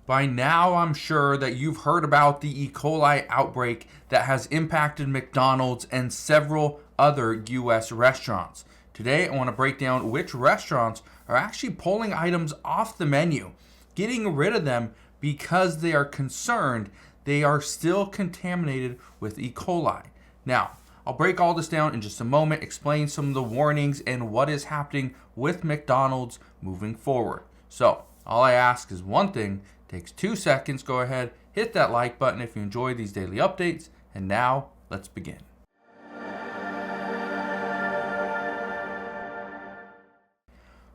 By now, I'm sure that you've heard about the E. coli outbreak that has impacted McDonald's and several other U.S. restaurants. Today, I want to break down which restaurants are actually pulling items off the menu, getting rid of them because they are concerned they are still contaminated with E. coli. Now, I'll break all this down in just a moment, explain some of the warnings and what is happening with McDonald's moving forward. So, all I ask is one thing. Takes 2 seconds. Go ahead, hit that like button if you enjoy these daily updates. And now, let's begin.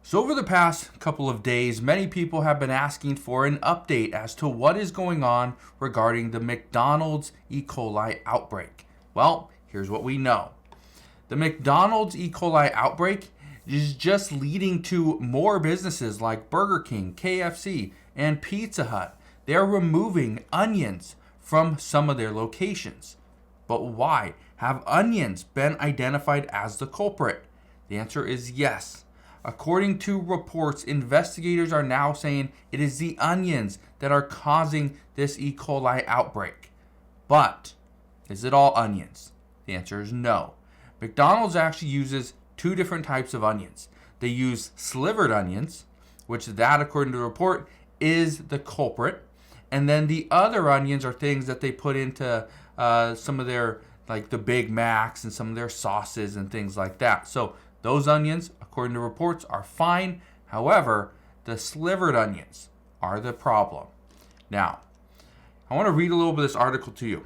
So over the past couple of days, many people have been asking for an update as to what is going on regarding the McDonald's E. coli outbreak. Well, here's what we know. The McDonald's E. coli outbreak is just leading to more businesses like Burger King, KFC, and Pizza Hut. They're removing onions from some of their locations. But why? Have onions been identified as the culprit? The answer is yes. According to reports, investigators are now saying it is the onions that are causing this E. coli outbreak. But is it all onions? The answer is no. McDonald's actually uses 2 different types of onions. They use slivered onions, which that, according to the report, is the culprit. And then the other onions are things that they put into some of their, like the Big Macs and some of their sauces and things like that. So those onions, according to reports, are fine. However, the slivered onions are the problem. Now, I want to read a little bit of this article to you.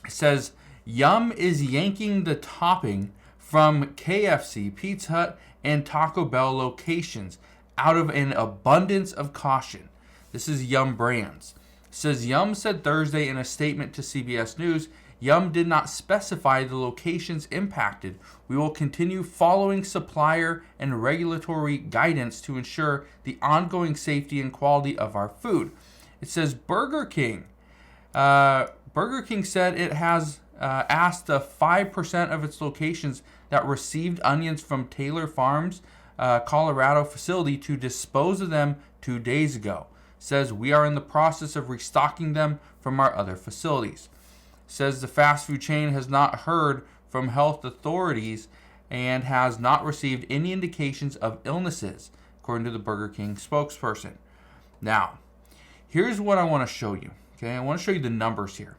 It says, Yum is yanking the topping from KFC, Pizza Hut, and Taco Bell locations out of an abundance of caution. This is Yum Brands. It says Yum said Thursday in a statement to CBS News, Yum did not specify the locations impacted. We will continue following supplier and regulatory guidance to ensure the ongoing safety and quality of our food. It says Burger King. Burger King said it has asked the 5% of its locations that received onions from Taylor Farms, Colorado facility to dispose of them 2 days ago. Says we are in the process of restocking them from our other facilities. Says the fast food chain has not heard from health authorities and has not received any indications of illnesses, according to the Burger King spokesperson. Now, here's what I want to show you. Okay, I want to show you the numbers here.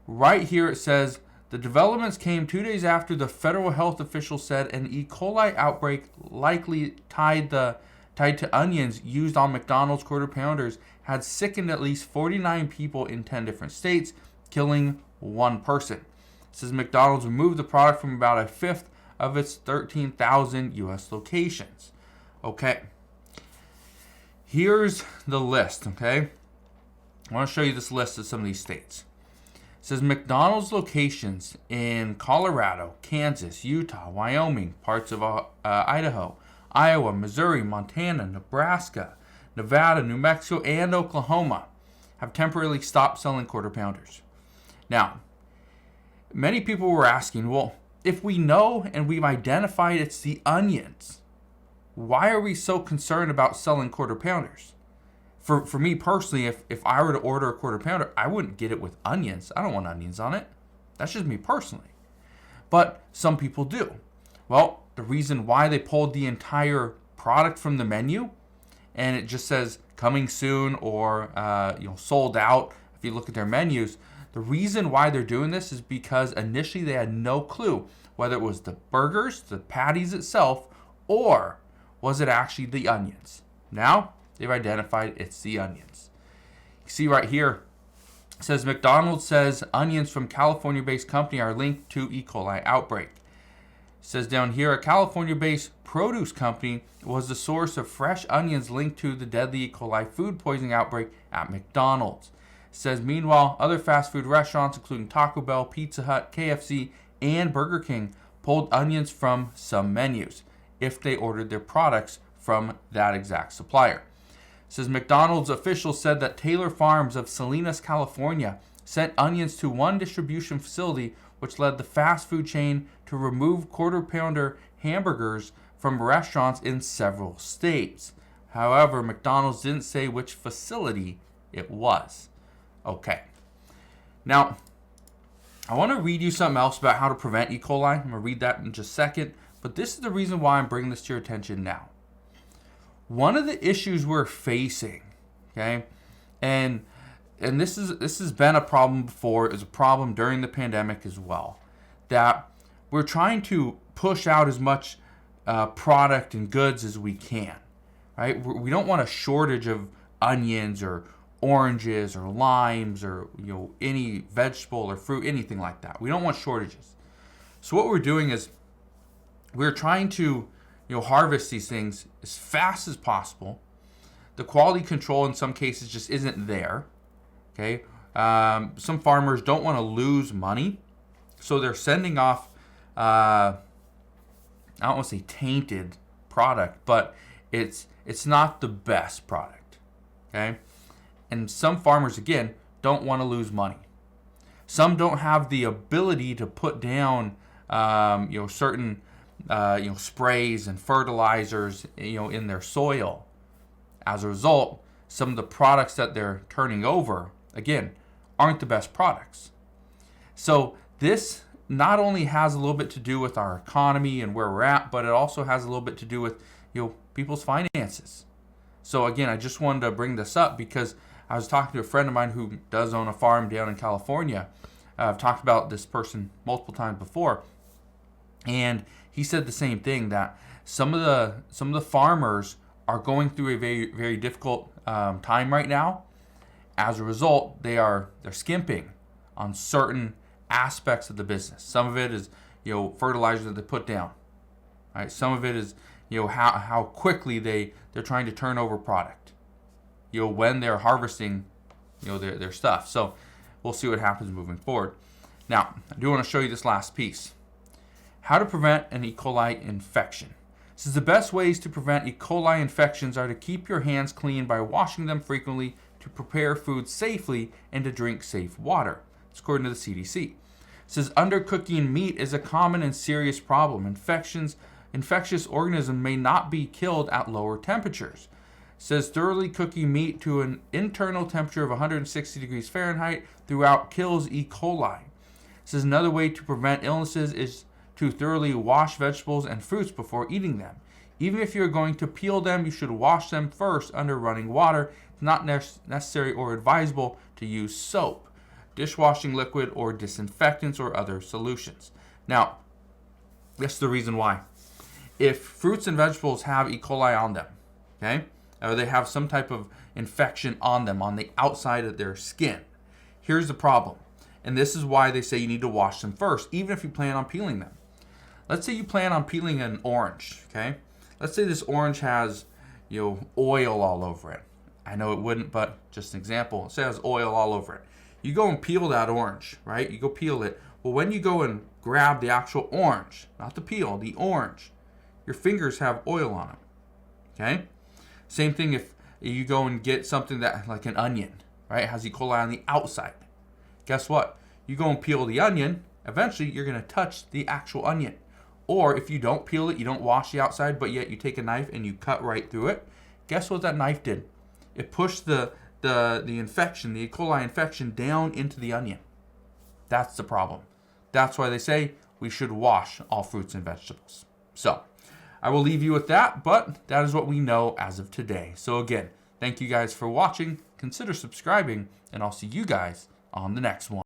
Right here it says, the developments came 2 days after the federal health official said an E. coli outbreak likely tied to onions used on McDonald's Quarter Pounders had sickened at least 49 people in 10 different states, killing 1 person. It says McDonald's removed the product from about a fifth of its 13,000 U.S. locations. Okay. Here's the list, okay? I want to show you this list of some of these states. It says McDonald's locations in Colorado, Kansas, Utah, Wyoming, parts of Idaho, Iowa, Missouri, Montana, Nebraska, Nevada, New Mexico, and Oklahoma have temporarily stopped selling Quarter Pounders. Now, many people were asking, well, if we know and we've identified it's the onions, why are we so concerned about selling Quarter Pounders? For me personally, if I were to order a Quarter Pounder, I wouldn't get it with onions. I don't want onions on it. That's just me personally. But some people do. Well, the reason why they pulled the entire product from the menu and it just says coming soon or sold out, if you look at their menus, the reason why they're doing this is because initially they had no clue whether it was the burgers, the patties itself, or was it actually the onions. Now, they've identified it's the onions. You see right here, it says McDonald's says onions from California-based company are linked to E. coli outbreak. It says down here, a California-based produce company was the source of fresh onions linked to the deadly E. coli food poisoning outbreak at McDonald's. It says meanwhile, other fast food restaurants including Taco Bell, Pizza Hut, KFC, and Burger King pulled onions from some menus if they ordered their products from that exact supplier. It says McDonald's officials said that Taylor Farms of Salinas, California sent onions to one distribution facility, which led the fast food chain to remove Quarter Pounder hamburgers from restaurants in several states. However, McDonald's didn't say which facility it was. Okay. Now, I want to read you something else about how to prevent E. coli. I'm going to read that in just a second. But this is the reason why I'm bringing this to your attention now. One of the issues we're facing, okay, and this has been a problem before. It was a problem during the pandemic as well, that we're trying to push out as much product and goods as we can, right? We don't want a shortage of onions or oranges or limes or any vegetable or fruit, anything like that. We don't want shortages. So what we're doing is we're trying to harvest these things as fast as possible. The quality control in some cases just isn't there. Okay, some farmers don't want to lose money, so they're sending off I don't want to say tainted product, but it's not the best product. Okay, and some farmers again don't want to lose money. Some don't have the ability to put down certain sprays and fertilizers in their soil. As a result, some of the products that they're turning over again aren't the best products. So this not only has a little bit to do with our economy and where we're at, but it also has a little bit to do with people's finances. So again, I just wanted to bring this up because I was talking to a friend of mine who does own a farm down in California. I've talked about this person multiple times before, and he said the same thing, that some of the farmers are going through a very, very difficult time right now. As a result, they're skimping on certain aspects of the business. Some of it is fertilizer that they put down, right? Some of it is how quickly they're trying to turn over product, when they're harvesting their stuff. So we'll see what happens moving forward. Now, I do want to show you this last piece. How to prevent an E. coli infection. Says the best ways to prevent E. coli infections are to keep your hands clean by washing them frequently, to prepare food safely, and to drink safe water. It's according to the CDC. It says undercooking meat is a common and serious problem. Infectious organisms may not be killed at lower temperatures. It says thoroughly cooking meat to an internal temperature of 160 degrees Fahrenheit throughout kills E. coli. It says another way to prevent illnesses is to thoroughly wash vegetables and fruits before eating them. Even if you're going to peel them, you should wash them first under running water. It's not necessary or advisable to use soap, dishwashing liquid, or disinfectants or other solutions. Now, that's the reason why. If fruits and vegetables have E. coli on them, okay, or they have some type of infection on them on the outside of their skin, here's the problem. And this is why they say you need to wash them first, even if you plan on peeling them. Let's say you plan on peeling an orange, okay? Let's say this orange has, oil all over it. I know it wouldn't, but just an example. Let's say it has oil all over it. You go and peel that orange, right? You go peel it. Well, when you go and grab the actual orange, not the peel, the orange, your fingers have oil on them, okay? Same thing if you go and get something that, like an onion, right? It has E. coli on the outside. Guess what? You go and peel the onion, eventually you're going to touch the actual onion. Or if you don't peel it, you don't wash the outside, but yet you take a knife and you cut right through it, guess what that knife did? It pushed the infection, the E. coli infection, down into the onion. That's the problem. That's why they say we should wash all fruits and vegetables. So I will leave you with that, but that is what we know as of today. So again, thank you guys for watching. Consider subscribing, and I'll see you guys on the next one.